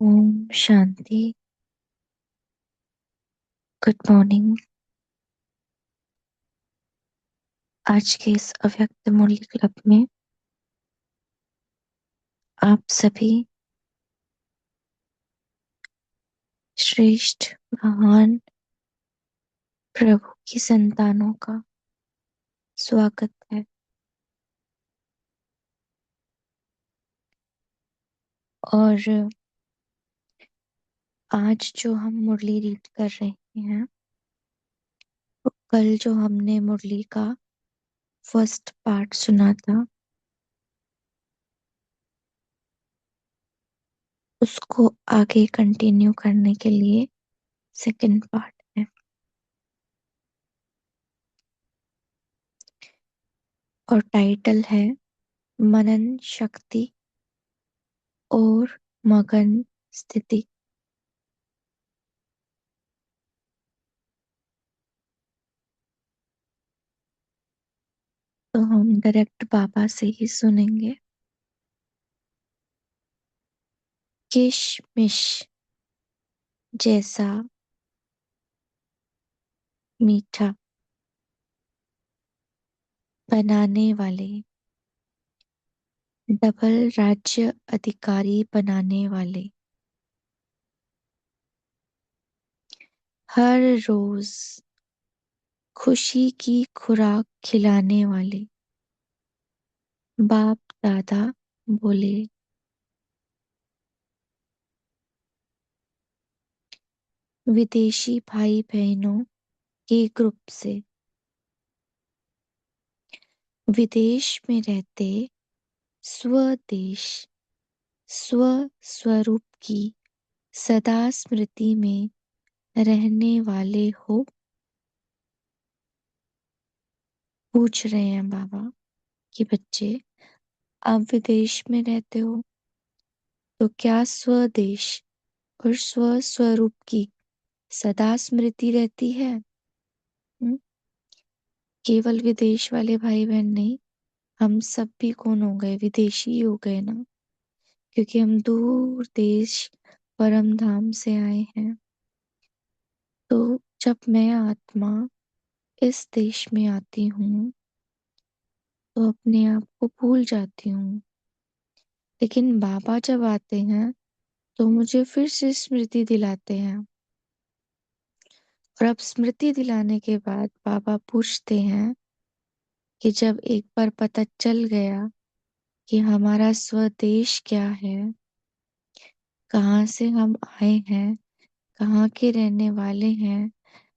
Om Shanti. Good morning. आज के इस अव्यक्त मुरली क्लब में आप सभी श्रेष्ठ महान प्रभु की संतानों का स्वागत है। और आज जो हम मुरली रीड कर रहे हैं, वो कल जो हमने मुरली का फर्स्ट पार्ट सुना था, उसको आगे कंटिन्यू करने के लिए सेकंड पार्ट है। और टाइटल है मनन शक्ति और मगन स्थिति। तो हम डायरेक्ट बाबा से ही सुनेंगे। किशमिश जैसा मीठा बनाने वाले, डबल राज्य अधिकारी बनाने वाले, हर रोज खुशी की खुराक खिलाने वाले बाप दादा बोले, विदेशी भाई बहनों के ग्रुप से विदेश में रहते स्वदेश स्व स्वरूप की सदा स्मृति में रहने वाले हो। पूछ रहे हैं बाबा कि बच्चे, आप विदेश में रहते हो तो क्या स्वदेश और स्व स्वरूप की सदा स्मृति रहती है? केवल विदेश वाले भाई बहन नहीं, हम सब भी कौन हो गए? विदेशी ही हो गए ना, क्योंकि हम दूर देश परम धाम से आए हैं। तो जब मैं आत्मा इस देश में आती हूँ तो अपने आप को भूल जाती हूँ, लेकिन बाबा जब आते हैं तो मुझे फिर से स्मृति दिलाते हैं। और अब स्मृति दिलाने के बाद बाबा पूछते हैं कि जब एक बार पता चल गया कि हमारा स्वदेश क्या है, कहाँ से हम आए हैं, कहाँ के रहने वाले हैं,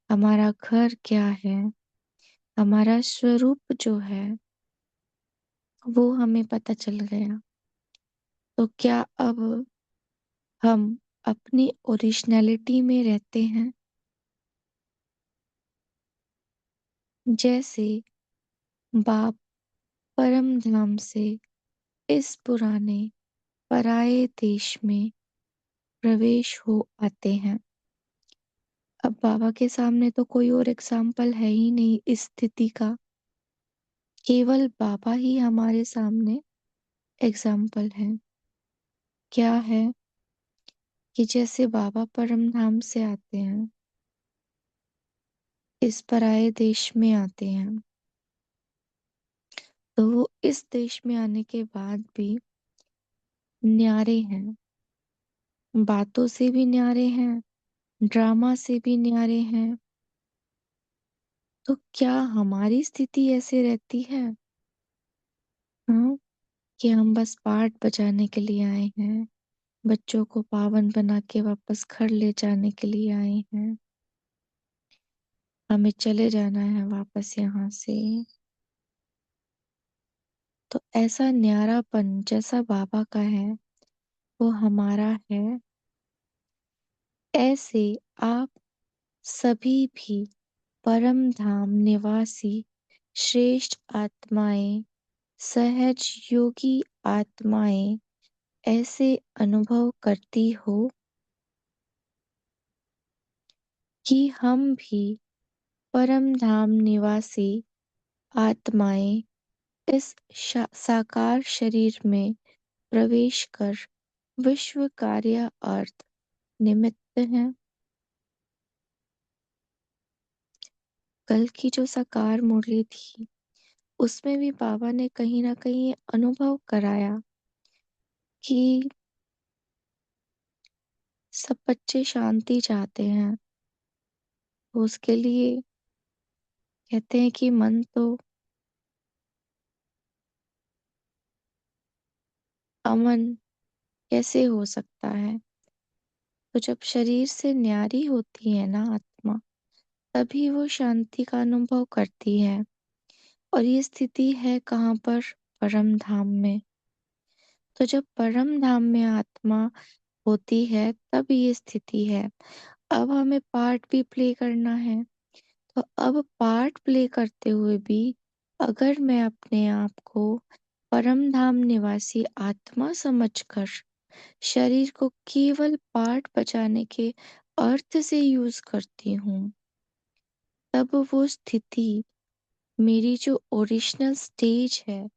हमारा घर क्या है, हमारा स्वरूप जो है वो हमें पता चल गया। तो क्या अब हम अपनी ओरिजिनलिटी में रहते हैं? जैसे बाप परम धाम से इस पुराने पराये देश में प्रवेश हो आते हैं। अब बाबा के सामने तो कोई और एग्जाम्पल है ही नहीं इस स्थिति का। केवल बाबा ही हमारे सामने एग्जाम्पल है। क्या है कि जैसे बाबा परम धाम से आते हैं, इस पराये देश में आते हैं, तो वो इस देश में आने के बाद भी न्यारे हैं। बातों से भी न्यारे हैं, ड्रामा से भी न्यारे हैं। तो क्या हमारी स्थिति ऐसे रहती है? हाँ, कि हम बस पाठ बजाने के लिए आए हैं, बच्चों को पावन बना के वापस घर ले जाने के लिए आए हैं, हमें चले जाना है वापस यहाँ से। तो ऐसा न्यारापन जैसा बाबा का है वो हमारा है। ऐसे आप सभी भी परम धाम निवासी श्रेष्ठ आत्माएं, सहज योगी आत्माएं ऐसे अनुभव करती हो कि हम भी परम धाम निवासी आत्माएं इस साकार शरीर में प्रवेश कर विश्व कार्य अर्थ निमित्त हैं। कल की जो साकार मुरली थी उसमें भी बाबा ने कहीं ना कहीं ये अनुभव कराया कि सब बच्चे शांति चाहते हैं। तो उसके लिए कहते हैं कि मन तो अमन कैसे हो सकता है। तो जब शरीर से न्यारी होती है ना आत्मा, तभी वो शांति का अनुभव करती है। और ये स्थिति है कहाँ पर? परम धाम में। तो जब परम धाम में आत्मा होती है तब ये स्थिति है। अब हमें पार्ट भी प्ले करना है। तो अब पार्ट प्ले करते हुए भी अगर मैं अपने आप को परम धाम निवासी आत्मा समझकर शरीर को केवल पार्ट बजाने के अर्थ से यूज करती हूँ, तब वो स्थिति, मेरी जो ओरिजिनल स्टेज है,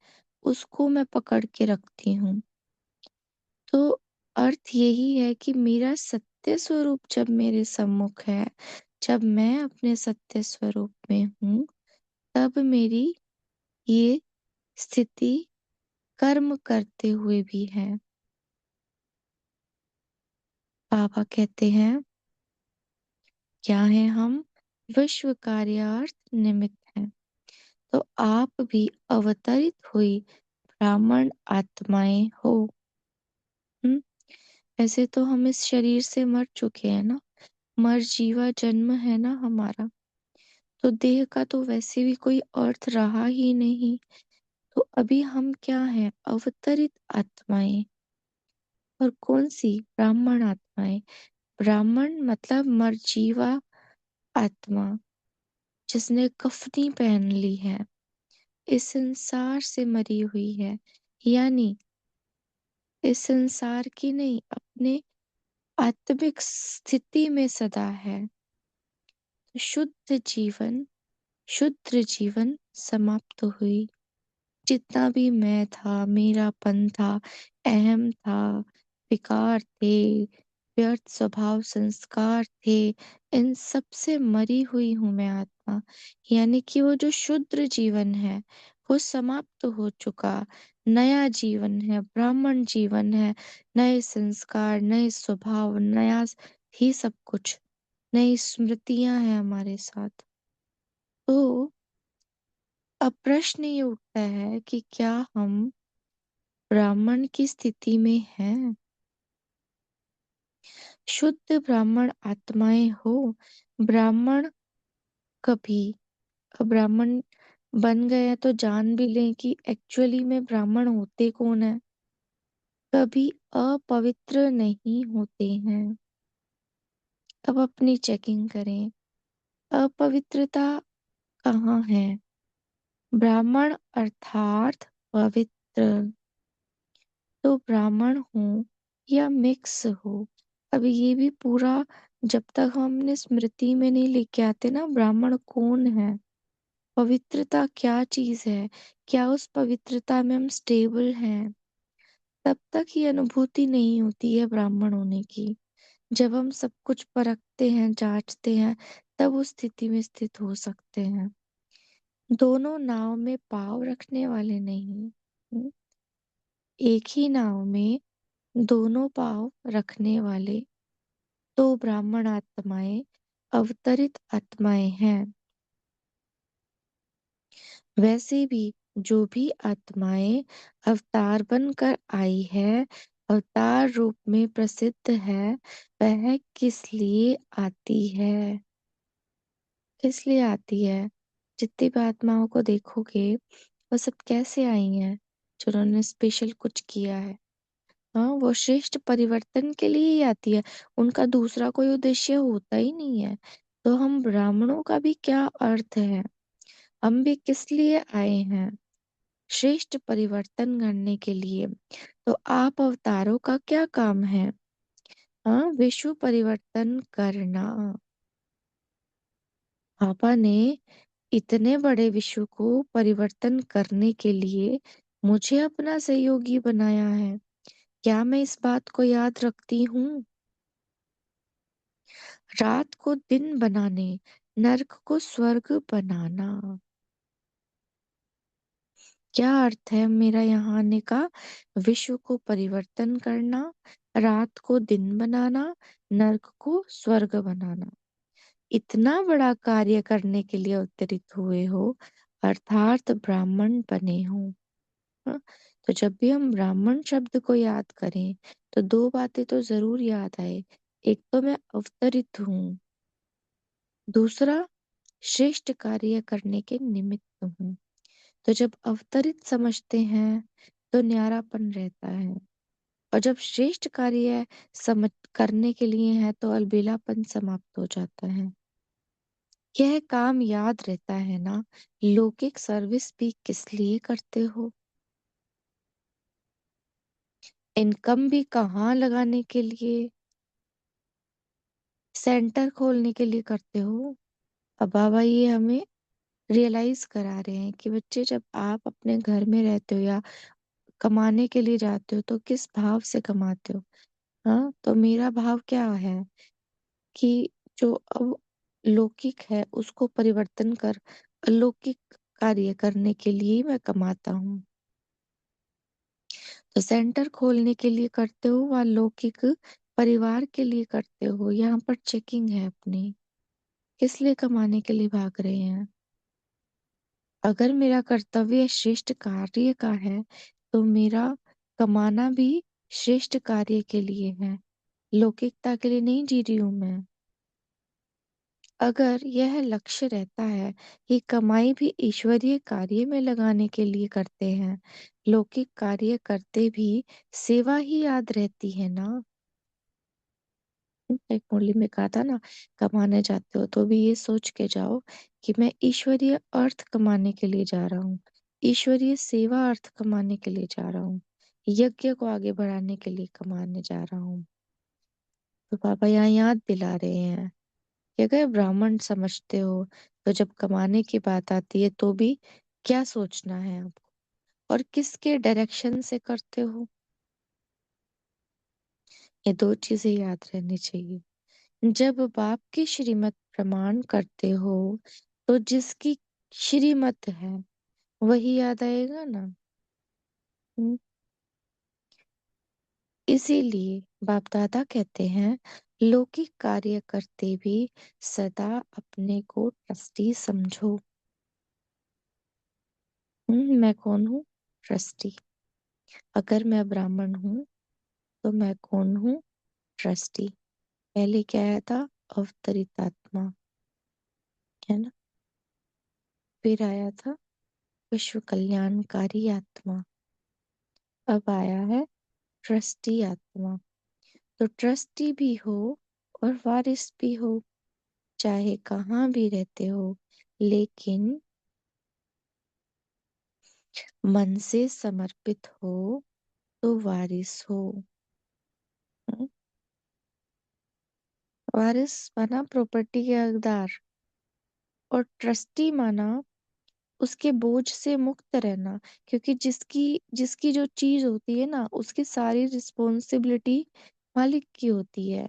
उसको मैं पकड़ के रखती हूँ। तो अर्थ यही है कि मेरा सत्य स्वरूप जब मेरे सम्मुख है, जब मैं अपने सत्य स्वरूप में हूँ, तब मेरी ये स्थिति कर्म करते हुए भी है। बाबा कहते हैं क्या है हम? विश्व कार्यार्थ निमित्त हैं। तो आप भी अवतरित हुई ब्राह्मण आत्माएं हो। हम्म, ऐसे तो हम इस शरीर से मर चुके हैं ना, मर जीवा जन्म है ना हमारा। तो देह का तो वैसे भी कोई अर्थ रहा ही नहीं। तो अभी हम क्या हैं? अवतरित आत्माएं। और कौन सी? ब्राह्मण आत्माएं। ब्राह्मण मतलब मरजीवा आत्मा, जिसने कफनी पहन ली है, इस संसार से मरी हुई है, यानी इस संसार की नहीं, अपने आत्मिक स्थिति में सदा है। शुद्ध जीवन, शुद्ध जीवन समाप्त हुई। जितना भी मैं था, मेरापन था, अहम था, विकार थे, व्यर्थ स्वभाव संस्कार थे, इन सब से मरी हुई हूं मैं आत्मा। यानी कि वो जो शुद्र जीवन है वो समाप्त हो चुका। नया जीवन है, ब्राह्मण जीवन है। नए संस्कार, नए स्वभाव, नया ही सब कुछ, नई स्मृतियां हैं हमारे साथ। तो अब प्रश्न ये उठता है कि क्या हम ब्राह्मण की स्थिति में हैं? शुद्ध ब्राह्मण आत्माएं हो। ब्राह्मण कभी अब ब्राह्मण बन गए हैं तो जान भी लें कि एक्चुअली में ब्राह्मण होते कौन है। कभी अपवित्र नहीं होते हैं। अब अपनी चेकिंग करें, अपवित्रता कहाँ है। ब्राह्मण अर्थात पवित्र। तो ब्राह्मण हो या मिक्स हो, अब ये भी पूरा जब तक हम अपने स्मृति में नहीं लेके आते ना ब्राह्मण कौन है, पवित्रता क्या चीज है, क्या उस पवित्रता में हम स्टेबल हैं, तब तक ये अनुभूति नहीं होती है ब्राह्मण होने की। जब हम सब कुछ परखते हैं, जांचते हैं, तब उस स्थिति में स्थित हो सकते हैं। दोनों नाव में पाँव रखने वाले नहीं। हम्म, एक ही नाव में दोनों पाँव रखने वाले तो ब्राह्मण आत्माएं अवतरित आत्माएं हैं। वैसे भी जो भी आत्माएं अवतार बनकर आई है, अवतार रूप में प्रसिद्ध है, वह किस लिए आती है। किस लिए आती है। जितनी भी आत्माओं को देखोगे वो सब कैसे आई हैं, जिन्होंने स्पेशल कुछ किया है। हाँ, वो श्रेष्ठ परिवर्तन के लिए ही आती है। उनका दूसरा कोई उद्देश्य होता ही नहीं है। तो हम ब्राह्मणों का भी क्या अर्थ है, हम भी किस लिए आए हैं, श्रेष्ठ परिवर्तन करने के लिए। तो आप अवतारों का क्या काम है। हाँ, विश्व परिवर्तन करना। पापा ने इतने बड़े विश्व को परिवर्तन करने के लिए मुझे अपना सहयोगी बनाया है। क्या मैं इस बात को याद रखती हूँ। रात को दिन बनाने, नरक को स्वर्ग बनाना। क्या अर्थ है मेरा यहाँ आने का। विश्व को परिवर्तन करना, रात को दिन बनाना, नरक को स्वर्ग बनाना। इतना बड़ा कार्य करने के लिए अवतरित हुए हो, अर्थात ब्राह्मण बने हो। हाँ, तो जब भी हम ब्राह्मण शब्द को याद करें तो दो बातें तो जरूर याद आए। एक तो मैं अवतरित हूँ, दूसरा श्रेष्ठ कार्य करने के निमित्त हूँ। तो जब अवतरित समझते हैं तो न्यारापन रहता है, और जब श्रेष्ठ कार्य समझ करने के लिए है तो अलबेलापन समाप्त हो जाता है। यह काम याद रहता है ना। लौकिक सर्विस भी किस लिए करते हो, इनकम भी कहाँ लगाने के लिए, सेंटर खोलने के लिए करते हो। अब बाबा ये हमें रियलाइज करा रहे हैं कि बच्चे जब आप अपने घर में रहते हो या कमाने के लिए जाते हो तो किस भाव से कमाते हो। हाँ, तो मेरा भाव क्या है कि जो अब लौकिक है उसको परिवर्तन कर अलौकिक कार्य करने के लिए ही मैं कमाता हूँ। तो सेंटर खोलने के लिए करते हो व लौकिक परिवार के लिए करते हो, यहाँ पर चेकिंग है अपनी, किस लिए कमाने के लिए भाग रहे हैं। अगर मेरा कर्तव्य श्रेष्ठ कार्य का है तो मेरा कमाना भी श्रेष्ठ कार्य के लिए है, लौकिकता के लिए नहीं जी रही हूं मैं। अगर यह लक्ष्य रहता है कि कमाई भी ईश्वरीय कार्य में लगाने के लिए करते हैं, लौकिक कार्य करते भी सेवा ही याद रहती है ना। एक मुरली में कहा था ना, कमाने जाते हो तो भी ये सोच के जाओ कि मैं ईश्वरीय अर्थ कमाने के लिए जा रहा हूँ, ईश्वरीय सेवा अर्थ कमाने के लिए जा रहा हूँ, यज्ञ को आगे बढ़ाने के लिए कमाने जा रहा हूँ। तो पापा यहाँ याद दिला रहे हैं कि अगर ब्राह्मण समझते हो तो जब कमाने की बात आती है तो भी क्या सोचना है आपको, और किसके डायरेक्शन से करते हो। ये दो चीजें याद रहनी चाहिए। जब बाप की श्रीमत प्रमाण करते हो तो जिसकी श्रीमत है वही याद आएगा ना। हम्म, इसीलिए बाप दादा कहते हैं लौकिक कार्य करते भी सदा अपने को ट्रस्टी समझो। मैं कौन हूँ, ट्रस्टी। अगर मैं ब्राह्मण हूँ तो मैं कौन हूँ, ट्रस्टी। पहले क्या आया था, अवतरित आत्मा, है ना। फिर आया था विश्व कल्याणकारी आत्मा। अब आया है ट्रस्टी आत्मा। तो ट्रस्टी भी हो और वारिस भी हो, चाहे कहाँ भी रहते हो, लेकिन मन से समर्पित हो तो वारिस हो। हम्म, वारिस माना प्रॉपर्टी के हकदार, और ट्रस्टी माना उसके बोझ से मुक्त रहना। क्योंकि जिसकी जिसकी जो चीज होती है ना, उसकी सारी रिस्पॉन्सिबिलिटी मालिक की होती है।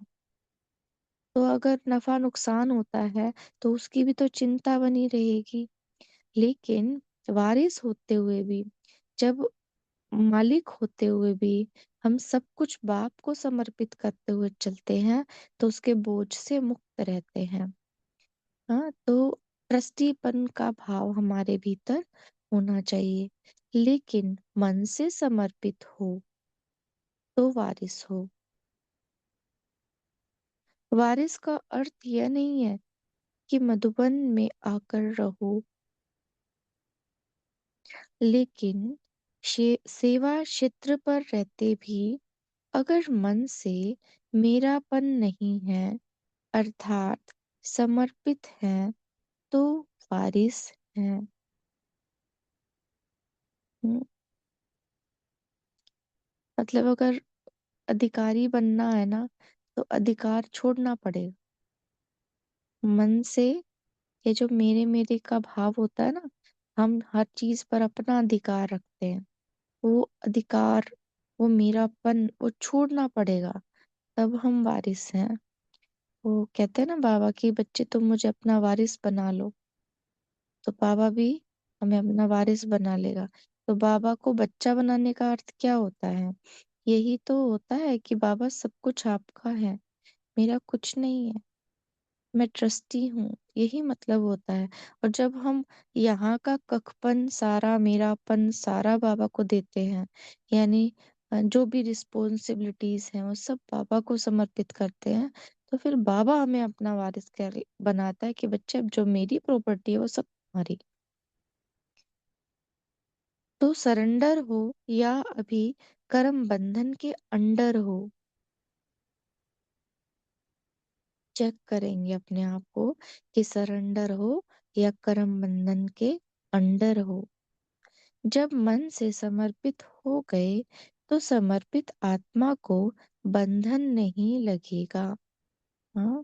तो अगर नफा नुकसान होता है तो उसकी भी तो चिंता बनी रहेगी। लेकिन वारिस होते हुए भी, जब मालिक होते हुए भी हम सब कुछ बाप को समर्पित करते हुए चलते हैं, तो उसके बोझ से मुक्त रहते हैं। हाँ, तो ट्रस्टीपन का भाव हमारे भीतर होना चाहिए, लेकिन मन से समर्पित हो तो वारिस हो। वारिस का अर्थ यह नहीं है कि मधुबन में आकर रहो, लेकिन सेवा क्षेत्र पर रहते भी अगर मन से मेरापन नहीं है, अर्थात समर्पित है, तो वारिस है। हम्म, मतलब अगर अधिकारी बनना है ना, तो अधिकार छोड़ना पड़ेगा। मन से ये जो मेरे मेरे का भाव होता है ना, हम हर चीज पर अपना अधिकार रखते हैं, वो अधिकार, वो मेरापन, वो छोड़ना पड़ेगा, तब हम वारिस हैं। वो कहते हैं ना बाबा की, बच्चे तुम मुझे अपना वारिस बना लो, तो बाबा भी हमें अपना वारिस बना लेगा। तो बाबा को बच्चा बनाने का अर्थ क्या होता है? यही तो होता है कि बाबा सब कुछ आपका है, मेरा कुछ नहीं है, मैं ट्रस्टी हूँ, यही मतलब होता है। और जब हम यहाँ का कखपन सारा, मेरापन सारा बाबा को देते हैं, यानी जो भी रिस्पॉन्सिबिलिटीज हैं वो सब बाबा को समर्पित करते हैं, तो फिर बाबा हमें अपना वारिस कर बनाता है कि बच्चे अब जो मेरी प्रॉपर्टी है वो सब तुम्हारी। तो सरेंडर हो या अभी कर्म बंधन के अंडर हो, चेक करेंगे अपने आप को कि सरेंडर हो या कर्म बंधन के अंडर हो। जब मन से समर्पित हो गए तो समर्पित आत्मा को बंधन नहीं लगेगा। हाँ,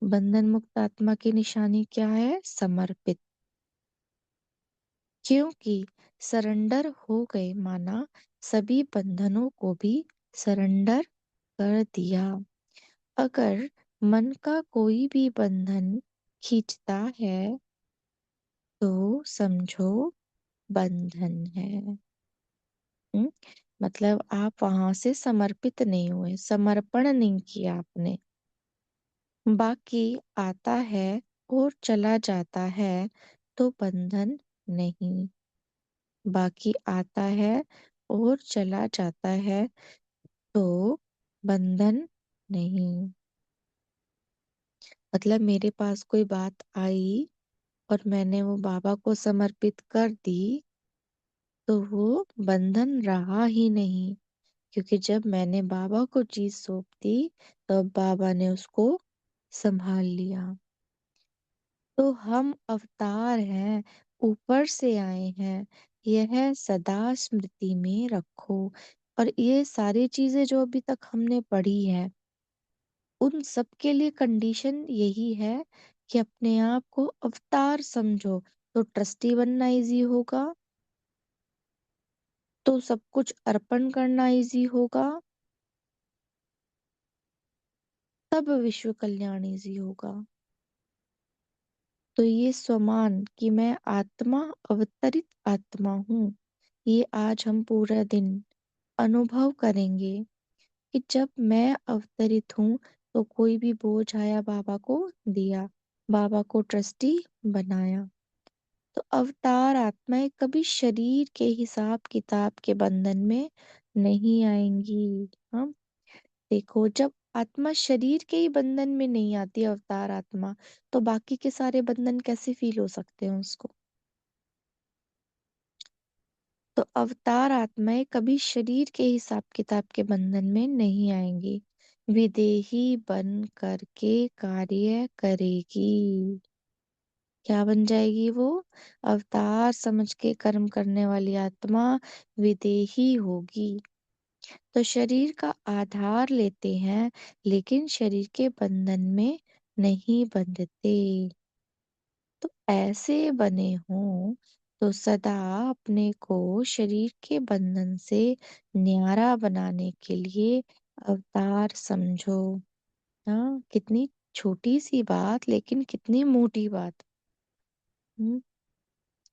बंधन मुक्त आत्मा की निशानी क्या है? समर्पित। क्योंकि सरेंडर हो गए माना सभी बंधनों को भी सरेंडर कर दिया। अगर मन का कोई भी बंधन खींचता है तो समझो बंधन है। हम्म? मतलब आप वहां से समर्पित नहीं हुए, समर्पण नहीं किया आपने। बाकी आता है और चला जाता है तो बंधन नहीं। बाकी आता है और चला जाता है तो बंधन नहीं। मतलब मेरे पास कोई बात आई और मैंने वो बाबा को समर्पित कर दी, तो वो बंधन रहा ही नहीं। क्योंकि जब मैंने बाबा को चीज सौंप दी, तब बाबा ने उसको संभाल लिया। तो हम अवतार हैं, ऊपर से आए हैं, यह सदा स्मृति में रखो। और ये सारी चीजें जो अभी तक हमने पढ़ी है, उन सब के लिए कंडीशन यही है कि अपने आप को अवतार समझो, तो ट्रस्टी बनना इजी होगा, तो सब कुछ अर्पण करना इजी होगा, तब विश्व कल्याण इजी होगा। तो ये स्वमान कि मैं आत्मा, अवतरित आत्मा हूँ, ये आज हम पूरा दिन अनुभव करेंगे कि जब मैं अवतरित हूँ तो कोई भी बोझ आया बाबा को दिया, बाबा को ट्रस्टी बनाया। तो अवतार आत्माएं कभी शरीर के हिसाब किताब के बंधन में नहीं आएंगी। हम देखो, जब आत्मा शरीर के ही बंधन में नहीं आती, अवतार आत्मा, तो बाकी के सारे बंधन कैसे फील हो सकते हैं उसको? तो अवतार आत्माएं कभी शरीर के हिसाब किताब के बंधन में नहीं आएंगी। विदेही बन करके कार्य करेगी। क्या बन जाएगी वो? अवतार समझ के कर्म करने वाली आत्मा विदेही होगी। तो शरीर का आधार लेते हैं, लेकिन शरीर के बंधन में नहीं बंधते। तो ऐसे बने हों तो सदा अपने को शरीर के बंधन से न्यारा बनाने के लिए अवतार समझो। हाँ, कितनी छोटी सी बात लेकिन कितनी मोटी बात। हम्म,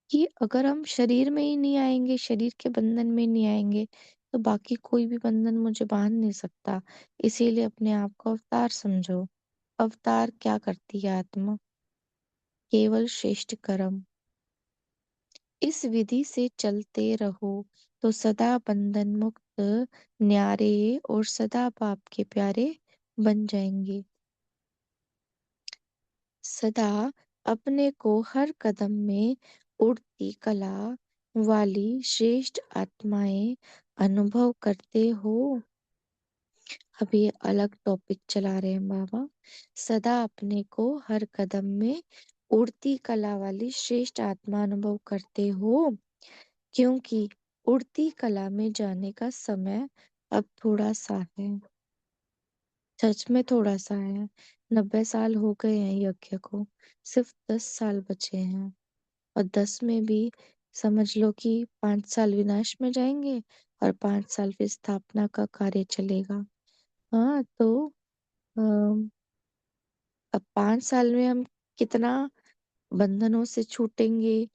कि अगर हम शरीर में ही नहीं आएंगे, शरीर के बंधन में नहीं आएंगे, तो बाकी कोई भी बंधन मुझे बांध नहीं सकता। इसीलिए अपने आप को अवतार समझो। अवतार क्या करती है आत्मा? केवल श्रेष्ठ कर्म। इस विधि से चलते रहो तो सदा बंधन मुक्त, न्यारे और सदा बाप के प्यारे बन जाएंगे। सदा अपने को हर कदम में उड़ती कला वाली श्रेष्ठ आत्माएं अनुभव करते हो। अब ये अलग टॉपिक चला रहे हैं बाबा। सदा अपने को हर कदम में उड़ती कला वाली श्रेष्ठ आत्मा अनुभव करते हो, क्योंकि उड़ती कला में जाने का समय अब थोड़ा सा है। सच में थोड़ा सा है। 90 साल हो गए हैं यज्ञ को, सिर्फ 10 साल बचे हैं। और 10 में भी समझ लो कि 5 साल विनाश में जाएंगे और 5 साल फिर स्थापना का कार्य चलेगा। हाँ, तो अम, अब 5 साल में हम कितना बंधनों से छूटेंगे,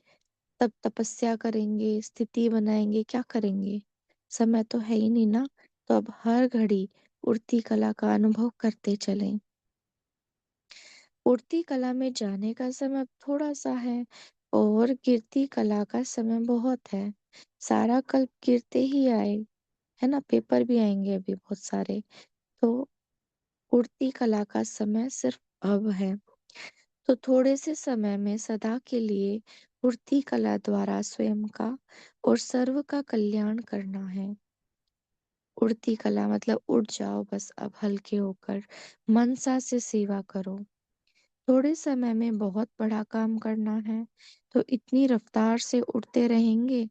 तब तपस्या करेंगे, स्थिति बनाएंगे, क्या करेंगे? समय तो है ही नहीं ना। तो अब हर घड़ी उड़ती कला का अनुभव करते चलें। उड़ती कला में जाने का समय अब थोड़ा सा है और गिरती कला का समय बहुत है। सारा कल गिरते ही आए, है ना, पेपर भी आएंगे अभी बहुत सारे। तो उड़ती कला का समय सिर्फ अब है। तो थोड़े से समय में सदा के लिए उड़ती कला द्वारा स्वयं का और सर्व का कल्याण करना है। उड़ती कला मतलब उड़ जाओ बस, अब हल्के होकर मनसा से सेवा करो। थोड़े समय में बहुत बड़ा काम करना है, तो इतनी रफ्तार से उड़ते रहेंगे,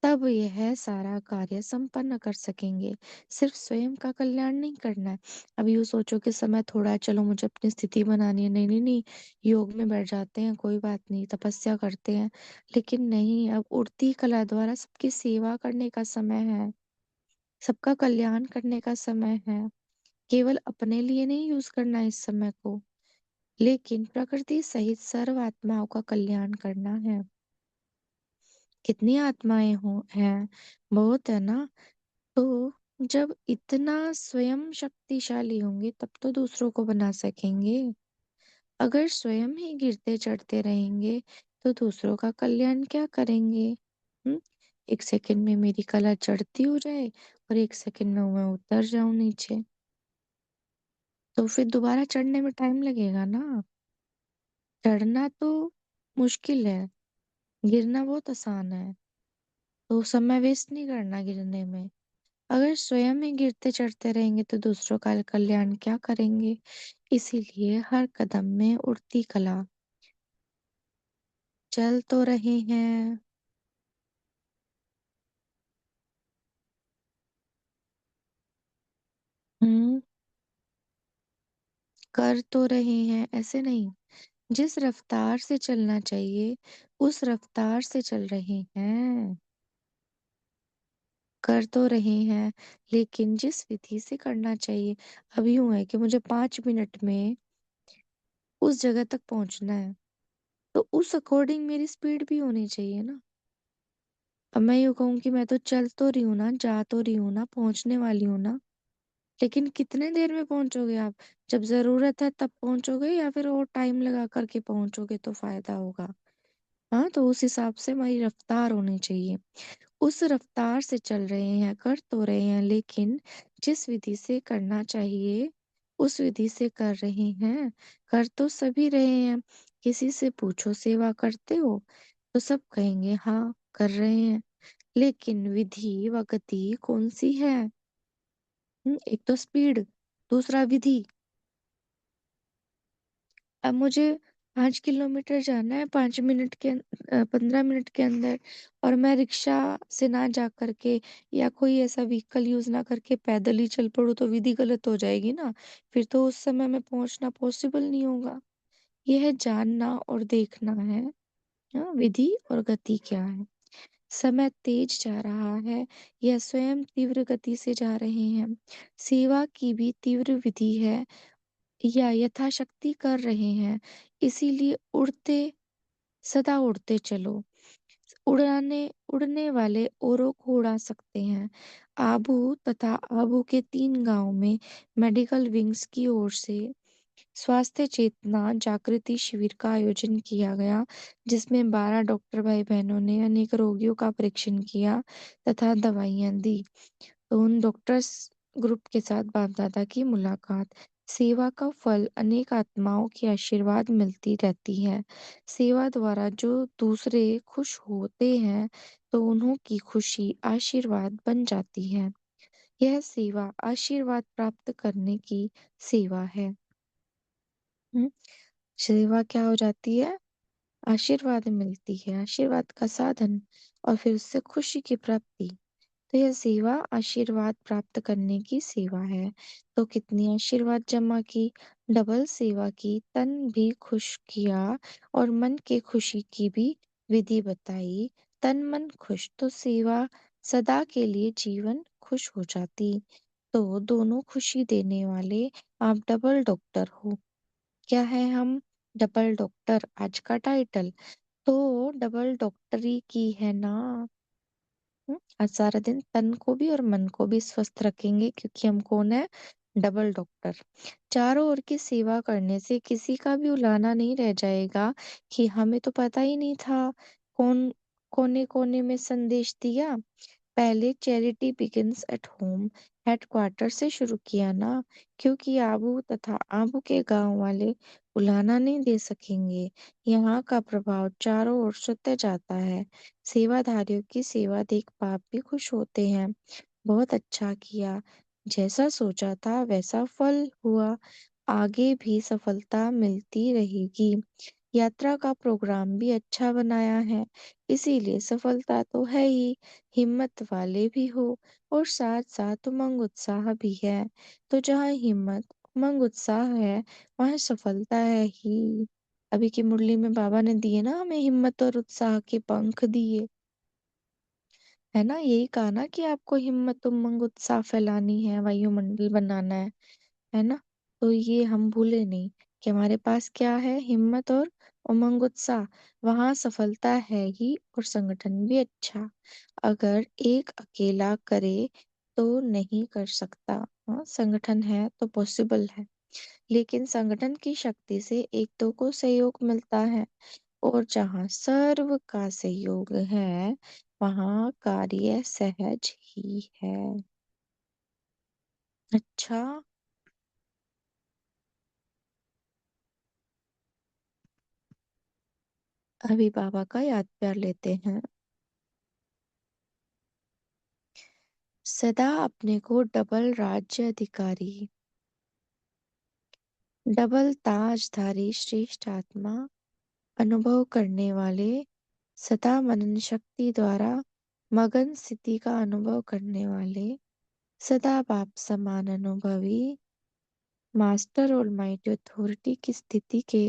तब यह सारा कार्य संपन्न कर सकेंगे। सिर्फ स्वयं का कल्याण नहीं करना है। अब यूँ सोचो कि समय थोड़ा है, चलो मुझे अपनी स्थिति बनानी है, नहीं नहीं नहीं, योग में बैठ जाते हैं, कोई बात नहीं, तपस्या करते हैं। लेकिन नहीं, अब उड़ती कला द्वारा सबकी सेवा करने का समय है, सबका कल्याण करने का समय है। केवल अपने लिए नहीं यूज करना है इस समय को, लेकिन प्रकृति सहित सर्व आत्माओं का कल्याण करना है। कितनी आत्माएं हो हैं? बहुत है ना। तो जब इतना स्वयं शक्तिशाली होंगे तब तो दूसरों को बना सकेंगे। अगर स्वयं ही गिरते चढ़ते रहेंगे तो दूसरों का कल्याण क्या करेंगे? हम्म। एक सेकंड में मेरी कला चढ़ती हो जाए और एक सेकंड में मैं उतर जाऊं नीचे, तो फिर दोबारा चढ़ने में टाइम लगेगा ना। चढ़ना तो मुश्किल है, गिरना बहुत आसान है। तो समय वेस्ट नहीं करना गिरने में। अगर स्वयं ही गिरते चढ़ते रहेंगे तो दूसरों का कल्याण क्या करेंगे? इसीलिए हर कदम में उड़ती कला। चल तो रहे हैं। हम्म। कर तो रहे हैं, ऐसे नहीं। जिस रफ्तार से चलना चाहिए उस रफ्तार से चल रहे हैं। कर तो रहे हैं, लेकिन जिस विधि से करना चाहिए। अब यूं है कि मुझे 5 मिनट में उस जगह तक पहुंचना है, तो उस अकॉर्डिंग मेरी स्पीड भी होनी चाहिए ना। अब मैं यूं कहूँ कि मैं तो चल तो रही हूँ ना, जा तो रही हूँ ना, पहुंचने वाली हूँ ना, लेकिन कितने देर में पहुंचोगे आप? जब जरूरत है तब पहुंचोगे या फिर और टाइम लगा करके पहुंचोगे तो फायदा होगा? हाँ, तो उस हिसाब से हमारी रफ्तार होनी चाहिए। उस रफ्तार से चल रहे हैं, कर तो रहे हैं, लेकिन जिस विधि से करना चाहिए उस विधि से कर रहे हैं। कर तो सभी रहे हैं। किसी से पूछो सेवा करते हो, तो सब कहेंगे हाँ कर रहे हैं। लेकिन विधि व गति कौन सी है? एक तो स्पीड, दूसरा विधि। अब मुझे 5 किलोमीटर जाना है 15 मिनट के अंदर, और मैं रिक्शा से ना जा करके या कोई ऐसा व्हीकल यूज ना करके पैदल ही चल पड़ूं, तो विधि गलत हो जाएगी ना। फिर तो उस समय में पहुंचना पॉसिबल नहीं होगा। यह जानना और देखना है। हाँ, विधि और गति क्या है। समय तेज जा रहा है, यह स्वयं तीव्र गति से जा रहे हैं। सेवा की भी तीव्र विधि है, या यथाशक्ति कर रहे हैं। इसीलिए सदा उड़ते चलो। उड़ाने उड़ने वाले औरों को उड़ा सकते हैं। आबू तथा आबू के 3 गांव में मेडिकल विंग्स की ओर से स्वास्थ्य चेतना जागृति शिविर का आयोजन किया गया, जिसमें 12 डॉक्टर भाई बहनों ने अनेक रोगियों का परीक्षण किया तथा दवाइयां दी। तो उन डॉक्टर्स ग्रुप के साथ बाप दादा की मुलाकात। सेवा का फल अनेक आत्माओं की आशीर्वाद मिलती रहती है। सेवा द्वारा जो दूसरे खुश होते हैं, तो उन्हों की खुशी आशीर्वाद बन जाती है। यह सेवा आशीर्वाद प्राप्त करने की सेवा है। हम्म, सेवा क्या हो जाती है? आशीर्वाद मिलती है, आशीर्वाद का साधन, और फिर उससे खुशी की प्राप्ति। तो यह सेवा आशीर्वाद प्राप्त करने की सेवा है। तो कितनी आशीर्वाद जमा की, डबल सेवा की, तन भी खुश किया और मन के खुशी की भी विधि बताई। तन मन खुश तो सेवा सदा के लिए जीवन खुश हो जाती। तो दोनों खुशी देने वाले आप डबल डॉक्टर हो। क्या है हम? डबल डॉक्टर आज का टाइटल। तो डबल डॉक्टरी की है ना। आज सारा दिन तन को भी और मन को भी स्वस्थ रखेंगे, क्योंकि हम कौन है? Double doctor. चारों ओर की सेवा करने से किसी का भी उलाना नहीं रह जाएगा कि हमें तो पता ही नहीं था। कौन कोने कोने में संदेश दिया। पहले charity begins at home headquarter से शुरू किया ना, क्योंकि आबू तथा आबू के गांव वाले उलाना नहीं दे सकेंगे। यहाँ का प्रभाव चारों ओर सुनते जाता है। सेवाधारियों की सेवा देख पाप भी खुश होते हैं। बहुत अच्छा किया, जैसा सोचा था वैसा फल हुआ। आगे भी सफलता मिलती रहेगी। यात्रा का प्रोग्राम भी अच्छा बनाया है, इसीलिए सफलता तो है ही। हिम्मत वाले भी हो, और साथ साथ उमंग उत्साह भी है। तो जहाँ हिम्मत उमंग उत्साह है, वहाँ सफलता है ही। अभी की मुरली में बाबा ने दिए ना हमें, हिम्मत और उत्साह के पंख दिए। है ना, यही कहा ना कि आपको हिम्मत उमंग उत्साह फैलानी है, वायुमंडल बनाना है ना। तो ये हम भूले नहीं कि हमारे पास क्या है, हिम्मत और उमंग उत्साह। वहां सफलता है ही, और संगठन भी अच्छा। अगर एक अकेला करे तो नहीं कर सकता। हाँ, संगठन है तो पॉसिबल है। लेकिन संगठन की शक्ति से एक दो को सहयोग मिलता है, और जहाँ सर्व का सहयोग है, वहाँ कार्य सहज ही है। अच्छा। अभी बाबा का याद प्यार लेते हैं। सदा अपने को डबल राज्य अधिकारी, डबल ताजधारी श्रेष्ठ आत्मा अनुभव करने वाले, सदा मनन शक्ति द्वारा मगन स्थिति का अनुभव करने वाले, सदा बाप समान अनुभवी, मास्टर और माइटी अथॉरिटी की स्थिति के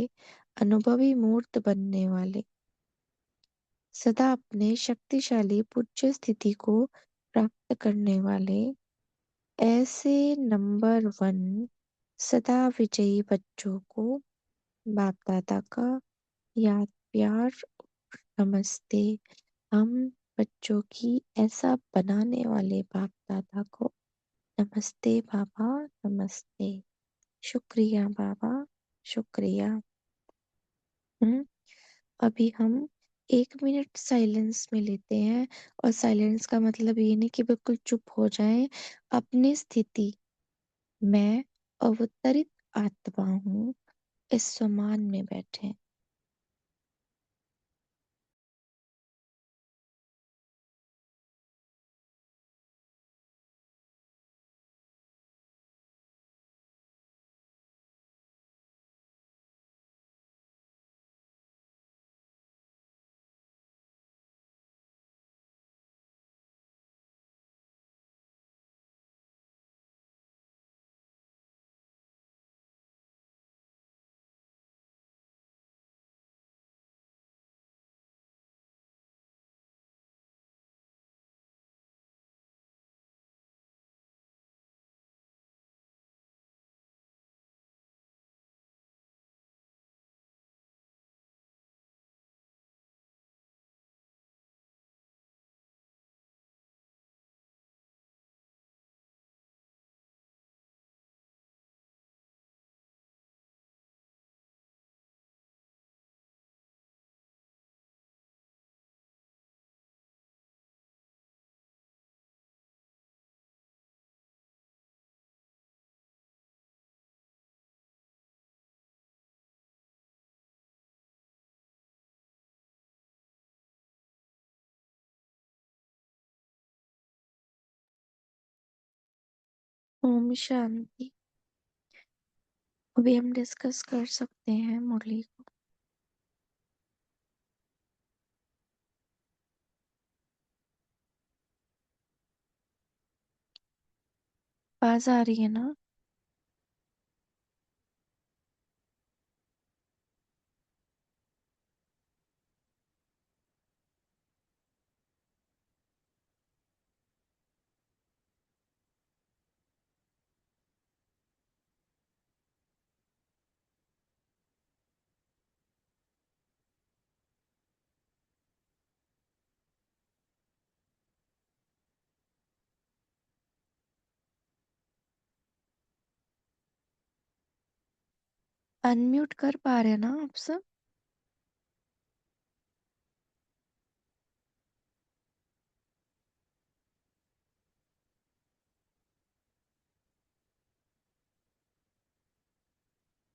अनुभवी मूर्त बनने वाले, सदा अपने शक्तिशाली पूज्य स्थिति को प्राप्त करने वाले, ऐसे नंबर 1 सदा विजयी बच्चों को बाप दादा का याद प्यार नमस्ते। हम बच्चों की ऐसा बनाने वाले बाप दादा को नमस्ते बाबा, नमस्ते। शुक्रिया बाबा, शुक्रिया। हम्म अभी हम 1 मिनट साइलेंस में लेते हैं। और साइलेंस का मतलब ये नहीं कि बिल्कुल चुप हो जाएं। अपनी स्थिति, मैं अवतरित आत्मा हूँ, इस समान में बैठे। ओम शांति। अभी हम डिस्कस कर सकते हैं मुरली को। आवाज आ रही है ना? अनम्यूट कर पा रहे हैं ना आप सब?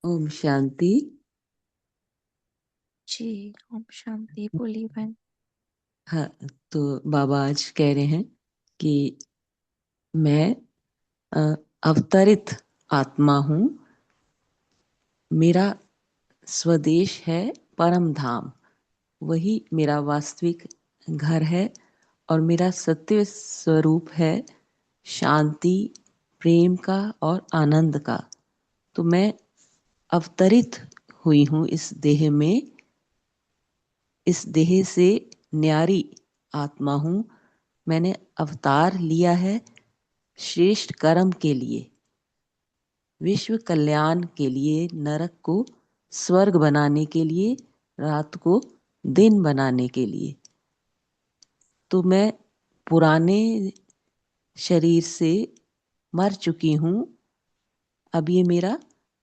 ओम शांति। जी। ओम शांति। बोलिए बहन। हाँ, तो बाबा आज कह रहे हैं कि मैं अवतरित आत्मा हूँ। मेरा स्वदेश है परम धाम, वही मेरा वास्तविक घर है। और मेरा सत्य स्वरूप है शांति, प्रेम का और आनंद का। तो मैं अवतरित हुई हूँ इस देह में। इस देह से न्यारी आत्मा हूँ। मैंने अवतार लिया है श्रेष्ठ कर्म के लिए, विश्व कल्याण के लिए, नरक को स्वर्ग बनाने के लिए, रात को दिन बनाने के लिए। तो मैं पुराने शरीर से मर चुकी हूँ। अब ये मेरा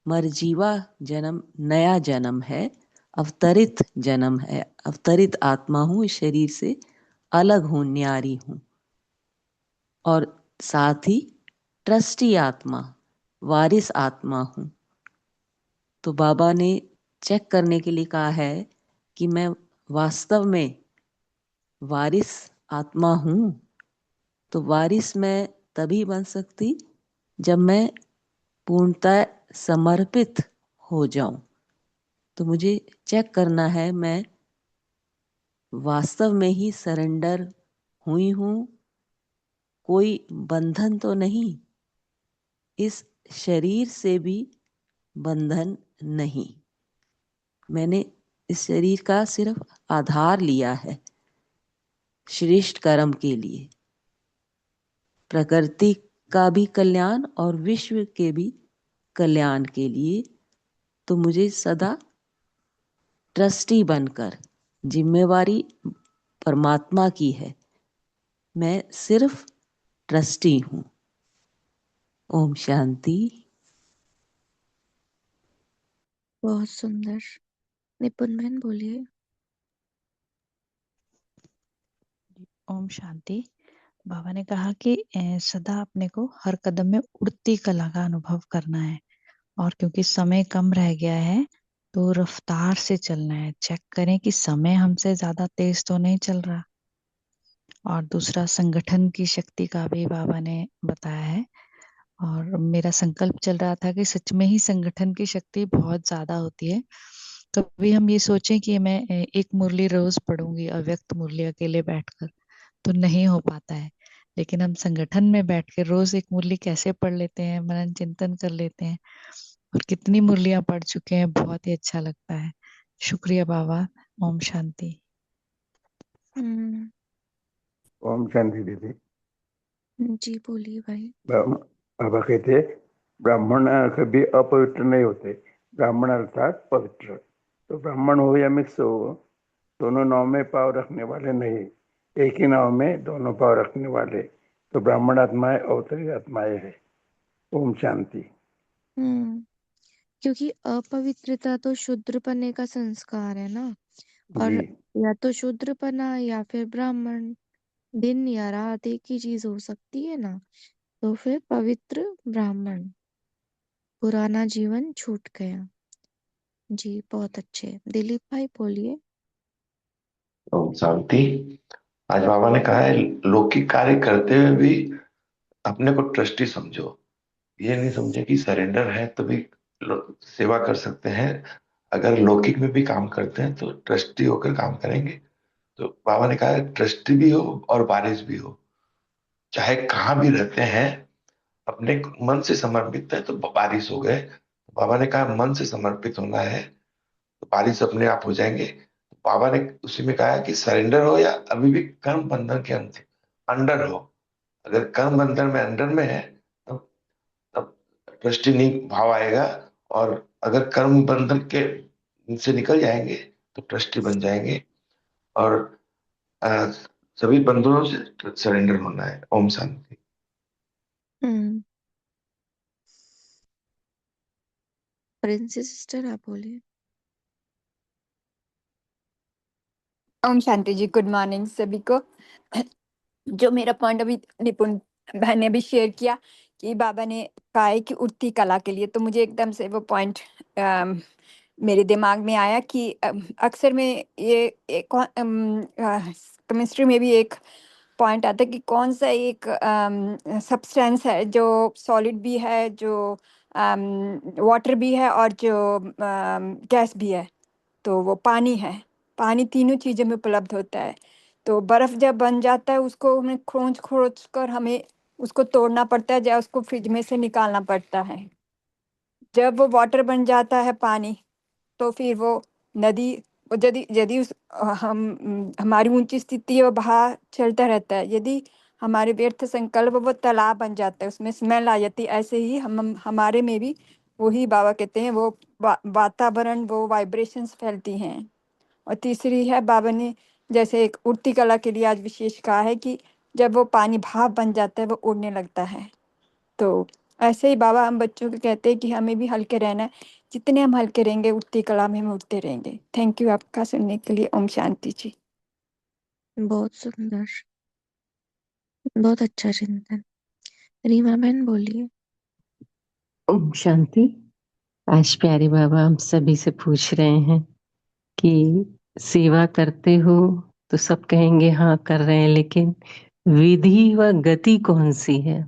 मरजीवा जन्म, नया जन्म है, अवतरित जन्म है। अवतरित आत्मा हूँ, इस शरीर से अलग हूँ, न्यारी हूँ। और साथ ही ट्रस्टी आत्मा, वारिस आत्मा हूँ। तो बाबा ने चेक करने के लिए कहा है कि मैं वास्तव में वारिस आत्मा हूँ। तो वारिस मैं तभी बन सकती जब मैं पूर्णतः समर्पित हो जाऊं। तो मुझे चेक करना है मैं वास्तव में ही सरेंडर हुई हूँ, कोई बंधन तो नहीं, इस शरीर से भी बंधन नहीं। मैंने इस शरीर का सिर्फ आधार लिया है श्रेष्ठ कर्म के लिए, प्रकृति का भी कल्याण और विश्व के भी कल्याण के लिए। तो मुझे सदा ट्रस्टी बनकर, जिम्मेवारी परमात्मा की है, मैं सिर्फ ट्रस्टी हूँ। ओम शांति। बहुत सुंदर। निपुण बहन बोलिए। ओम शांति। बाबा ने कहा कि सदा अपने को हर कदम में उड़ती कला का अनुभव करना है, और क्योंकि समय कम रह गया है तो रफ्तार से चलना है। चेक करें कि समय हमसे ज्यादा तेज तो नहीं चल रहा। और दूसरा, संगठन की शक्ति का भी बाबा ने बताया है। और मेरा संकल्प चल रहा था कि सच में ही संगठन की शक्ति बहुत ज्यादा होती है। कभी हम ये सोचें कि मैं एक मुरली रोज पढ़ूंगी, अव्यक्त मुरली अकेले बैठकर, तो नहीं हो पाता है। लेकिन हम संगठन में बैठ के रोज एक मुरली कैसे पढ़ लेते हैं, मनन चिंतन कर लेते हैं, और कितनी मुरलियां पढ़ चुके हैं, बहुत ही अच्छा लगता है। शुक्रिया बाबा। ओम शांति। हम्म। ओम शांति दीदी। जी बोलिए भाई। बाबा कहते ब्राह्मण कभी अपवित्र नहीं होते, ब्राह्मण अर्थात पवित्र। तो ब्राह्मण हो या मिक्स हो, दोनों नाव में पाव रखने वाले नहीं, एक ही नाव में दोनों पाव रखने वाले। तो ब्राह्मण आत्माएं अवतरित आत्माएं है। ओम शांति। क्योंकि अपवित्रता तो शूद्रपने का संस्कार है ना। और जी या तो शूद्रपना या फिर ब्राह्मण, दिन या रात एक ही चीज हो सकती है ना। तो फिर पवित्र ब्राह्मण, पुराना जीवन छूट गया। जी बहुत अच्छे। दिलीप भाई बोलिए। ओम शांति। आज बाबा ने कहा है लौकिक कार्य करते हुए भी अपने को ट्रस्टी समझो। ये नहीं समझे कि सरेंडर है तो भी सेवा कर सकते हैं। अगर लौकिक में भी काम करते हैं तो ट्रस्टी होकर काम करेंगे। तो बाबा ने कहा ट्रस्टी भी हो और बारिश भी हो, चाहे कहाँ भी रहते हैं, अपने मन से समर्पित है तो बारिश हो गए। बाबा ने कहा मन से समर्पित होना है तो बारिश अपने आप हो जाएंगे। तो बाबा ने उसी में कहा कि सरेंडर हो या अभी भी कर्म बंधन के अंडर हो। अगर कर्म बंधन में अंडर में है तब तब ट्रस्टी नहीं भाव आएगा। और अगर कर्म बंधन के से निकल जाएंगे तो ट्रस्टी बन जाएंगे। और अ, सभी बंधनों से सरेंडर होना है। ओम शांति। हम्म। प्रिंसेस सिस्टर आप बोलिए। ओम शांति जी, गुड मॉर्निंग सभी को। जो मेरा पॉइंट अभी निपुण बहन ने भी शेयर किया कि बाबा ने कहा है कि उठती कला के लिए, तो मुझे एकदम से वो पॉइंट मेरे दिमाग में आया कि अक्सर में ये केमिस्ट्री में भी एक पॉइंट आता है कि कौन सा एक सब्सटेंस है जो सॉलिड भी है, जो वाटर भी है और जो गैस भी है। तो वो पानी है। पानी तीनों चीज़ों में उपलब्ध होता है। तो बर्फ़ जब बन जाता है उसको हमें खोज खोज कर हमें उसको तोड़ना पड़ता है या उसको फ्रिज में से निकालना पड़ता है। जब वो वाटर बन जाता है पानी, तो फिर वो नदी, वो यदि यदि उस हमारी ऊंची स्थिति है वो बहाव चलता रहता है। यदि हमारे व्यर्थ संकल्प वो तालाब बन जाता है, उसमें स्मेल आ जाती है। ऐसे ही हम हमारे में भी वही बाबा कहते हैं वो वातावरण, वो वाइब्रेशंस फैलती हैं। और तीसरी है, बाबा ने जैसे एक उड़ती कला के लिए आज विशेष कहा है कि जब वो पानी भाप बन जाता है वो उड़ने लगता है। तो ऐसे ही बाबा हम बच्चों को कहते हैं कि हमें भी हल्के रहना है। जितने हम हल्के रहेंगे उड़ती कला में हम उड़ते रहेंगे। थैंक यू आपका सुनने के लिए। ओम शांति जी। बहुत सुंदर, बहुत अच्छा चिंतन। रीमा बहन बोलिए। ओम शांति। आज प्यारे बाबा हम सभी से पूछ रहे हैं कि सेवा करते हो तो सब कहेंगे हाँ कर रहे हैं, लेकिन विधि व गति कौन सी है?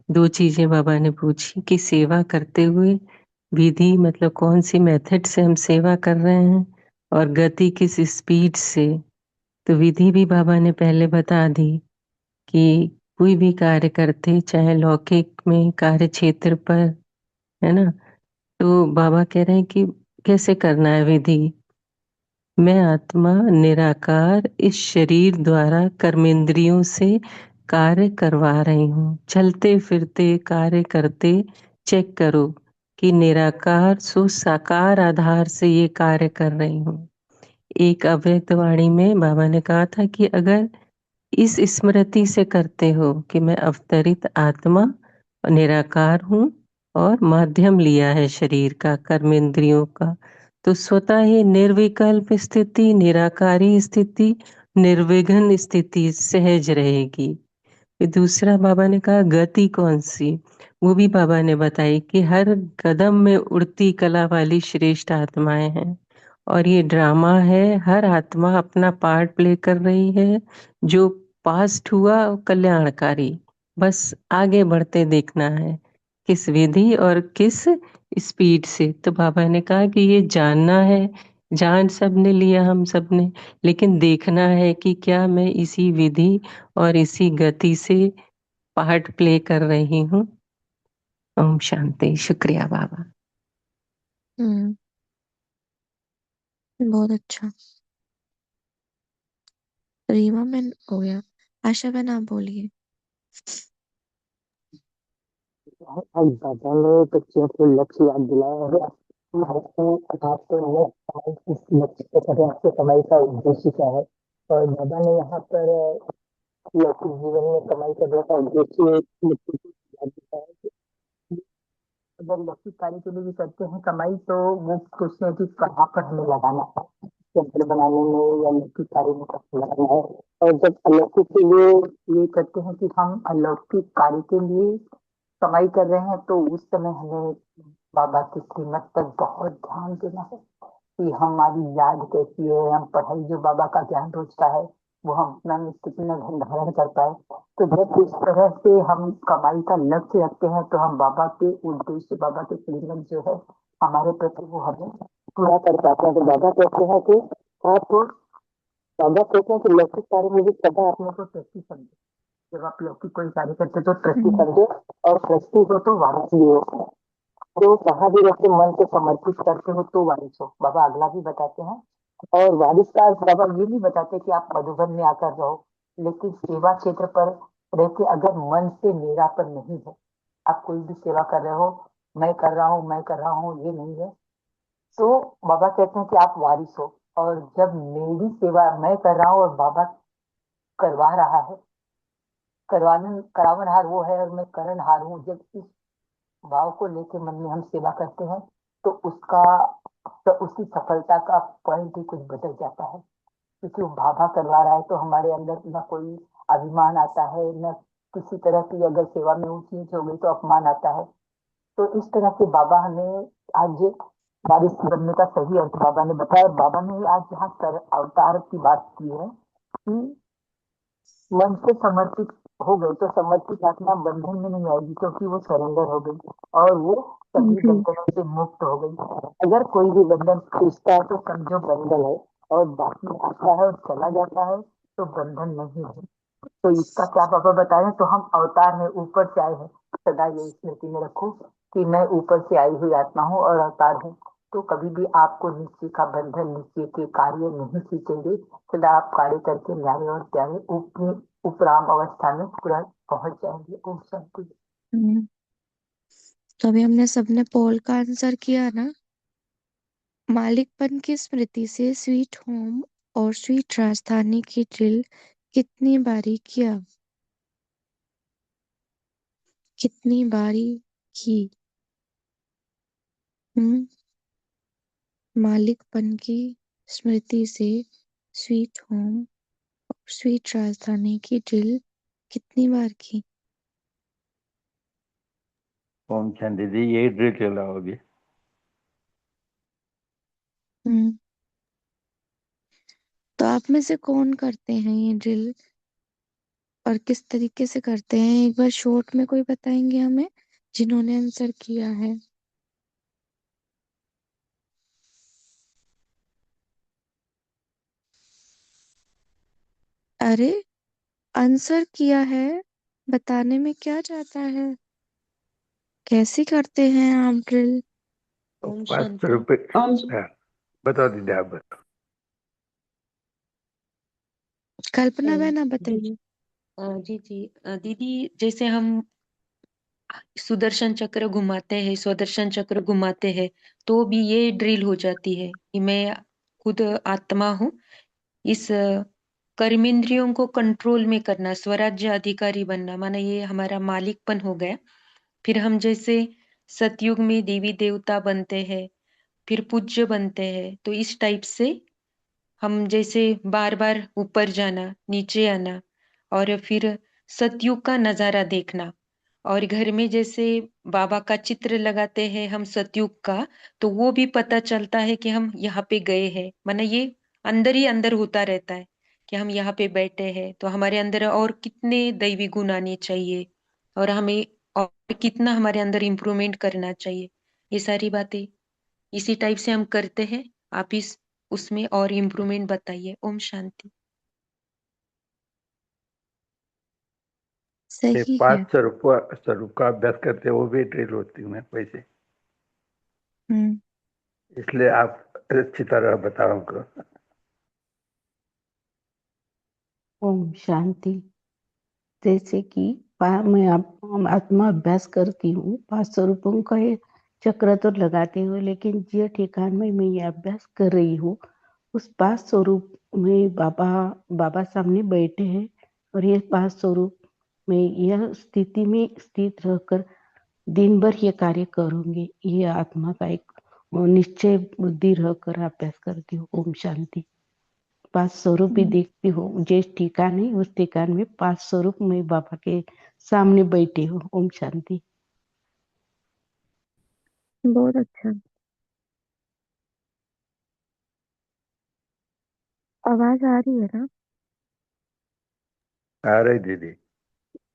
दो चीजें बाबा ने पूछी कि सेवा करते हुए विधि मतलब कौन सी मेथड से हम सेवा कर रहे हैं और गति किस स्पीड से। तो विधि भी बाबा ने पहले बता दी कि कोई भी कार्य करते, चाहे लौकिक में कार्य क्षेत्र पर, है ना, तो बाबा कह रहे हैं कि कैसे करना है विधि। मैं आत्मा निराकार इस शरीर द्वारा कर्मेंद्रियों से कार्य करवा रही हूँ। चलते फिरते कार्य करते चेक करो कि निराकार सो साकार आधार से ये कार्य कर रही हूँ। एक अव्यक्त वाणी में बाबा ने कहा था कि अगर इस स्मृति से करते हो कि मैं अवतरित आत्मा निराकार हूँ और माध्यम लिया है शरीर का, कर्मेंद्रियों का, तो स्वतः ही निर्विकल्प स्थिति, निराकारी स्थिति, निर्विघ्न स्थिति सहज रहेगी। फिर दूसरा बाबा ने कहा गति कौन सी, वो भी बाबा ने बताई कि हर कदम में उड़ती कला वाली श्रेष्ठ आत्माएं हैं और ये ड्रामा है। हर आत्मा अपना पार्ट प्ले कर रही है। जो पास्ट हुआ कल्याणकारी, बस आगे बढ़ते देखना है किस विधि और किस स्पीड से। तो बाबा ने कहा कि ये जानना है, जान सबने लिया हम सबने, लेकिन देखना है कि क्या मैं इसी विधि और इसी गति से पार्ट प्ले कर रही हूँ। ओम शांति। शुक्रिया बाबा। हम्म, बहुत अच्छा। रीमा बहन हो गया। आशा बहन आप बोलिए। आज बाबा ने बच्चों को लक्ष्य याद दिलाया है। आपको इस लक्ष्य को करने से कमाई का उद्देश्य क्या है? और बाबा ने यहाँ पर लौकिक जीवन में कमाई करने का उद्देश्य एक लक्ष्य को याद दिलाया है कि अगर लौकिक कार्य के लिए भी करते हैं कमाई, तो वो सोचते हैं कि कहाँ पर हमें लगाना है, यंत्र बनाने में या लौकिक कार्य में कहाँ लगाना है। और जब अलौकिक के लिए ये करते हैं कि हम अलौकिक कार्य के लिए कमाई कर रहे हैं, तो उस समय हमें बाबा की कीमत पर बहुत ध्यान देना है कि हमारी याद कैसी है, हम पढ़ाई जो बाबा का ज्ञान रोज का है वो हम अपना निश्चित में धन धारण कर पाए। तो जब इस तरह से हम कमाई का लक्ष्य रखते हैं तो हम बाबा के उद्देश्य, बाबा के प्रेरणा जो है हमारे प्रति, वो हमें पूरा कर पाते हैं। तो बाबा कहते हैं कि आप, बाबा कहते हैं कि लौकिक कार्य में भी सदा अपने को ट्रस्टी समझे। जब आप लौकिक कोई कार्य करते हो तो ट्रस्टी हम्म, समझो, और ट्रस्टी हो तो वारिस भी हो। जो कहाँ भी रहते मन से समर्पित करते हो तो वारिस हो, बाबा अगला भी बताते हैं। और वारिस का अर्थ बाबा ये नहीं बताते कि आप मधुबन में आकर रहो, लेकिन सेवा क्षेत्र पर रह के अगर मन से मेरापन नहीं है, आप कोई भी सेवा कर रहे हो, मैं कर रहा हूँ, मैं कर रहा हूँ, ये नहीं है, तो बाबा कहते हैं कि आप वारिस हो। और जब मेरी सेवा मैं कर रहा हूँ और बाबा करवा रहा है, करवाने करावनहार वो है और मैं करणहार हूँ, जब इस भाव को लेके मन में हम सेवा करते हैं तो उसका, तो उसकी सफलता का पॉइंट ही कुछ बदल जाता है। क्योंकि वो बाबा करवा रहा है तो हमारे अंदर न कोई अभिमान आता है, न किसी तरह की, अगर सेवा में ऊंच नीच हो गई तो अपमान आता है। तो इस तरह से बाबा हमें आज बारिश बनने का सही अर्थ बाबा ने बताया। और बाबा ने आज यहाँ कर अवतार की बात की है कि मन से समर्पित हो गई तो समर्पित आत्मा बंधन में नहीं आएगी, क्योंकि वो सरेंडर हो गई और वो सभी जी। बंधनों से मुक्त हो गई। अगर कोई भी बंधन टूटता है तो समझो बंधन है, और बाकी आता है और चला जाता है तो बंधन नहीं है। तो इसका क्या पापा बताए हैं, तो हम अवतार हैं, ऊपर से आए हैं। सदा ये स्मृति में रखो कि मैं ऊपर से आई हुई आत्मा हूँ और अवतार हूँ। तो कभी भी आपको नीचे का बंधन, नीचे के कार्य नहीं खींचेंगे। सदा आप कार्य करके न्यारे और प्यारे उपराम अवस्था में पूरा पहुंच जाएंगे। ओम शांति। हम्म, तो अभी हमने सबने पोल का आंसर किया ना। मालिकपन की स्मृति से स्वीट होम और स्वीट राजधानी की ड्रिल कितनी बारी किया? कितनी बारी की? हम्म, मालिकपन की स्मृति से स्वीट होम और स्वीट राजधानी की ड्रिल कितनी बार की? ओम शांति जी, यही ड्रिल चलाओगे? हम्म, तो आप में से कौन करते हैं ये ड्रिल और किस तरीके से करते हैं? एक बार शॉर्ट में कोई बताएंगे हमें, जिन्होंने आंसर किया है? अरे, आंसर किया है, बताने में क्या जाता है? कैसे करते हैं आप ड्रिल? तो ओम 500 शांति। रुपये। ओम। हाँ, बताओ दीदी, आप बताओ। कल्पना बहन आप बताइए। जी जी, दीदी, जैसे हम सुदर्शन चक्र घुमाते हैं, स्वदर्शन चक्र घुमाते हैं, तो भी ये ड्रिल हो जाती है कि मैं खुद आत्मा हूँ। इस कर्मेंद्रियों को कंट्रोल में करना, स्वराज्य अधिकारी बनना, माना ये हमारा मालिकपन हो गया। फिर हम जैसे सतयुग में देवी देवता बनते हैं, फिर पूज्य बनते हैं, तो इस टाइप से हम जैसे बार बार ऊपर जाना, नीचे आना, और फिर सतयुग का नजारा देखना। और घर में जैसे बाबा का चित्र लगाते हैं हम सतयुग का, तो वो भी पता चलता है कि हम यहाँ पे गए हैं। माना ये अंदर ही अंदर होता रहता है कि हम यहाँ पे बैठे हैं, तो हमारे अंदर और कितने दैवी गुण आने चाहिए, और हमें और कितना हमारे अंदर इम्प्रूवमेंट करना चाहिए। ये सारी बातें इसी टाइप से हम करते हैं। आप इस उसमें और इम्प्रूवमेंट बताइए। ओम शांति। ये सही है। 5 स्वरूप का अभ्यास करते हैं, वो भी ड्रिल होती हूँ मैं वैसे। हम्म, इसलिए आप अच्छी तरह बताओ हमको। ओम शांति। जैसे कि मैं आत्मा अभ्यास करती हूँ, 500 रुपयों का ये चक्र तो लगाती हूँ, लेकिन जिस ठिकान में मैं ये अभ्यास कर रही हूँ उस 500 रूप में बाबा बाबा सामने बैठे हैं, और ये 500 रूप में यह स्थिति में स्थित रहकर दिन भर ये कार्य करूंगी। ये आत्मा का एक निश्चय बुद्धि रहकर अभ्यास करती हूँ। ओम शांति। 500 रूप ही देखती हूँ, जिस ठिकान है उस ठिकान में 500 रूप में बाबा के सामने बैठी हूँ। ओम शांति। बहुत अच्छा। आवाज आ रही है ना? आ रही दीदी।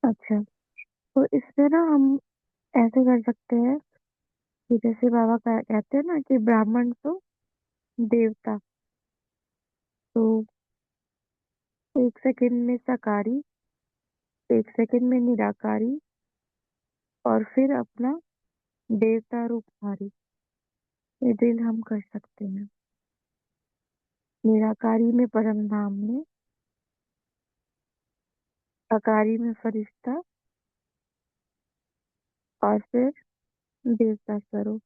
अच्छा, तो इसमें ना हम ऐसे कर सकते हैं कि जैसे बाबा कहते हैं ना कि ब्राह्मण तो देवता, तो एक सेकंड में सकारी, एक सेकंड में निराकारी, और फिर अपना देवता रूप धारी, ये ड्रिल हम कर सकते हैं। निराकारी में परम धाम में, अकारी में फरिश्ता, और फिर देवता स्वरूप।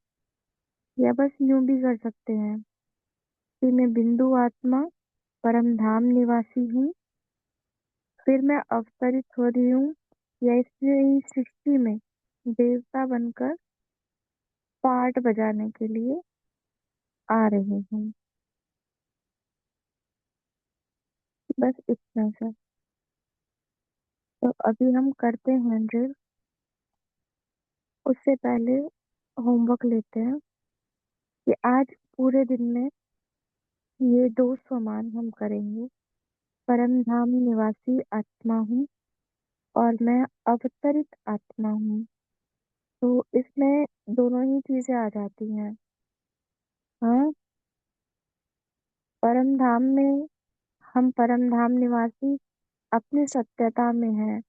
या बस यूं भी कर सकते हैं कि मैं बिंदु आत्मा परम धाम निवासी हूँ, फिर मैं अवतरित हो रही हूँ या इस नई सृष्टि में देवता बनकर पार्ट बजाने के लिए आ रही हूँ। बस इतना सा। तो अभी हम करते हैं ड्रिल। उससे पहले होमवर्क लेते हैं कि आज पूरे दिन में ये दो स्वमान हम करेंगे। परम धाम निवासी आत्मा हूँ और मैं अवतरित आत्मा हूँ। तो इसमें दोनों ही चीजें आ जाती हैं। हाँ, परम धाम में हम परम धाम निवासी अपनी सत्यता में है,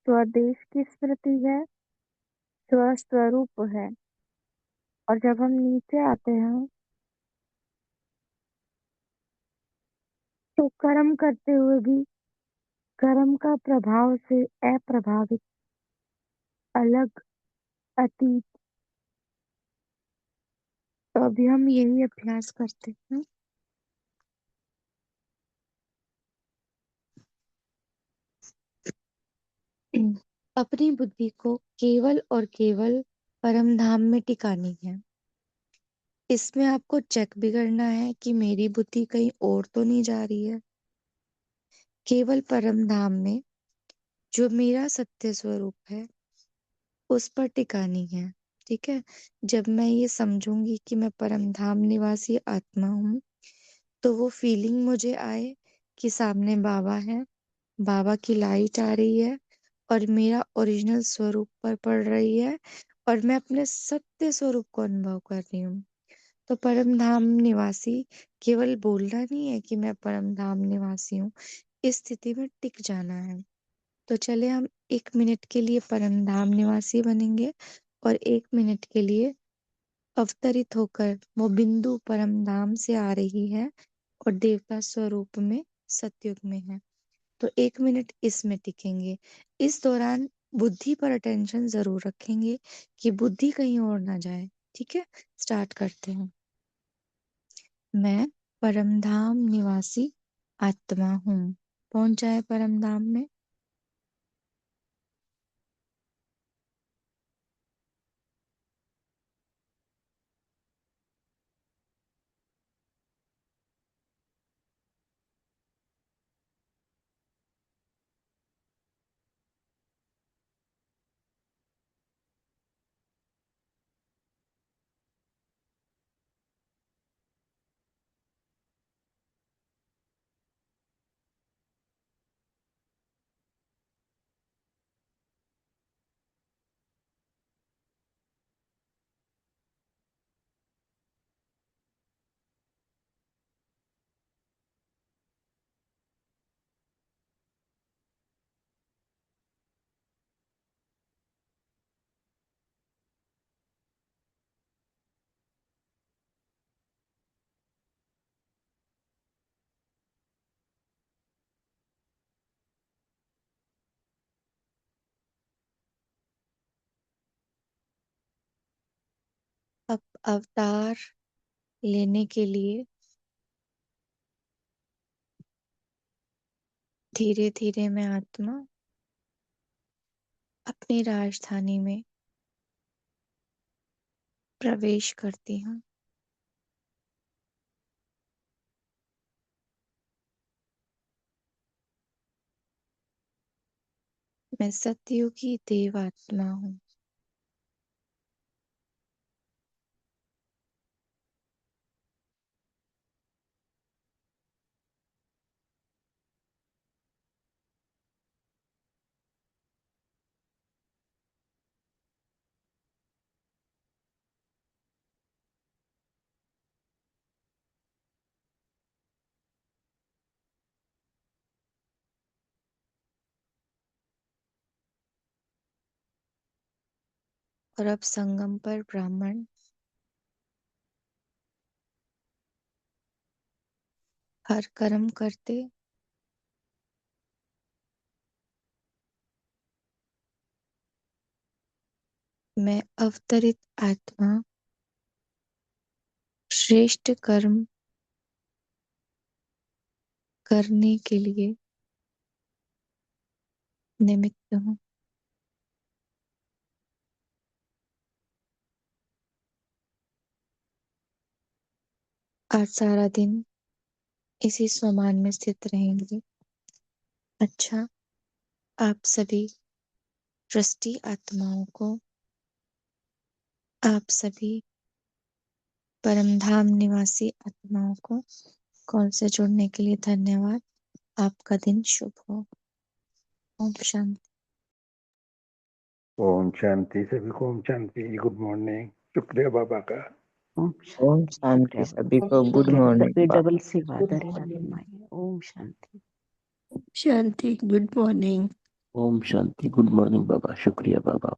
स्वदेश की स्मृति है, स्वस्वरूप है। और जब हम नीचे आते हैं तो कर्म करते हुए भी कर्म का प्रभाव से अप्रभावित, अलग, अतीत। तो अभी हम यही अभ्यास करते हैं। अपनी बुद्धि को केवल और केवल परम धाम में टिकानी है। इसमें आपको चेक भी करना है कि मेरी बुद्धि कहीं और तो नहीं जा रही है। केवल परम धाम में जो मेरा सत्य स्वरूप है उस पर टिकानी है। ठीक है। जब मैं ये समझूंगी कि मैं परम धाम निवासी आत्मा हूँ, तो वो फीलिंग मुझे आए कि सामने बाबा है, बाबा की लाइट आ रही है और मेरा ओरिजिनल स्वरूप पर पड़ रही है और मैं अपने सत्य स्वरूप को अनुभव कर रही हूँ। तो परम धाम निवासी केवल बोलना नहीं है कि मैं परम धाम निवासी हूँ, इस स्थिति में टिक जाना है। तो चले हम 1 मिनट के लिए परम धाम निवासी बनेंगे और 1 मिनट के लिए अवतरित होकर वो बिंदु परम धाम से आ रही है और देवता स्वरूप में सतयुग में है। तो 1 मिनट इसमें टिकेंगे। इस दौरान बुद्धि पर अटेंशन जरूर रखेंगे कि बुद्धि कहीं और ना जाए। ठीक है, स्टार्ट करते हैं। मैं परमधाम निवासी आत्मा हूँ। पहुंच जाए परमधाम में। अब अवतार लेने के लिए धीरे धीरे मैं आत्मा अपनी राजधानी में प्रवेश करती हूँ। मैं सतयुग की देव आत्मा हूँ। और अब संगम पर ब्राह्मण हर कर्म करते मैं अवतरित आत्मा श्रेष्ठ कर्म करने के लिए निमित्त हूँ। आज सारा दिन इसी स्वमान में स्थित रहेंगे। अच्छा, आप सभी ट्रस्टी आत्माओं को, आप सभी परमधाम निवासी आत्माओं को कॉल से जुड़ने के लिए धन्यवाद। आपका दिन शुभ हो। ओम शांति। ओम शांति, सभी को ओम शांति, गुड मॉर्निंग। शुक्रिया बाबा का। ओम ओम शांति। शांति, सभी को गुड शुक्रिया मॉर्निंग सभी बाबा। डबल सेवा दरिया आत्माएं। ओम शांति। शांति, good morning. Om Shanti, good morning बाबा। शुक्रिया बाबा।